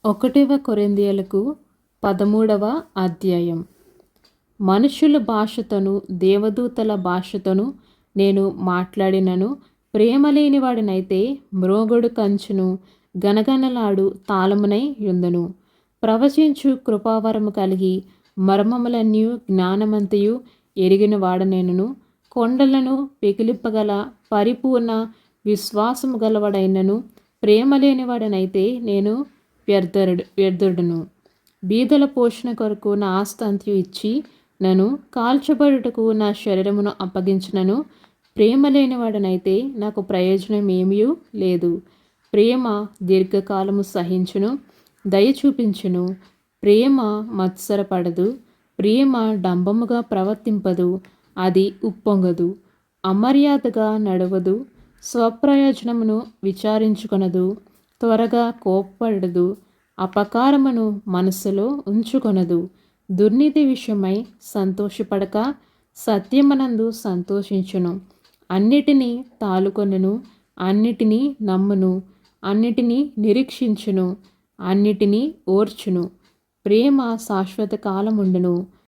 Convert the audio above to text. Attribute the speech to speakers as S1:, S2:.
S1: ఒకటవ కొరింథీయులకు 13వ అధ్యాయం. మనుషుల భాషతోను దేవదూతల భాషతోను నేను మాట్లాడినను ప్రేమ లేనివాడినైతే మ్రోగుడు కంచును గనగనలాడు తాళమునై యుందును. ప్రవచించు కృపావరము కలిగి మర్మములన్నయు జ్ఞానమంతయు ఎరిగిన వాడనేనును కొండలను పెకిలింపగల పరిపూర్ణ విశ్వాసము గలవాడైనను ప్రేమ లేనివాడనైతే నేను వ్యర్థుడును. బీదల పోషణ కొరకు నా ఆస్తంతయు ఇచ్చి నన్ను కాల్చబడుటకు నా శరీరమును అప్పగించినను ప్రేమ లేనివాడనైతే నాకు ప్రయోజనం ఏమీ లేదు. ప్రేమ దీర్ఘకాలము సహించును, దయ చూపించును. ప్రేమ మత్సరపడదు, ప్రేమ డంబముగా ప్రవర్తింపదు, అది ఉప్పొంగదు, అమర్యాదగా నడవదు, స్వప్రయోజనమును విచారించుకొనదు, త్వరగా కోపపడదు, అపకారమును మనస్సులో ఉంచుకొనదు. దుర్నీతి విషయమై సంతోషపడక సత్యమనందు సంతోషించును. అన్నిటినీ తాలుకొనును, అన్నిటినీ నమ్మును, అన్నిటినీ నిరీక్షించును, అన్నిటినీ ఓర్చును. ప్రేమ శాశ్వత కాలముండును.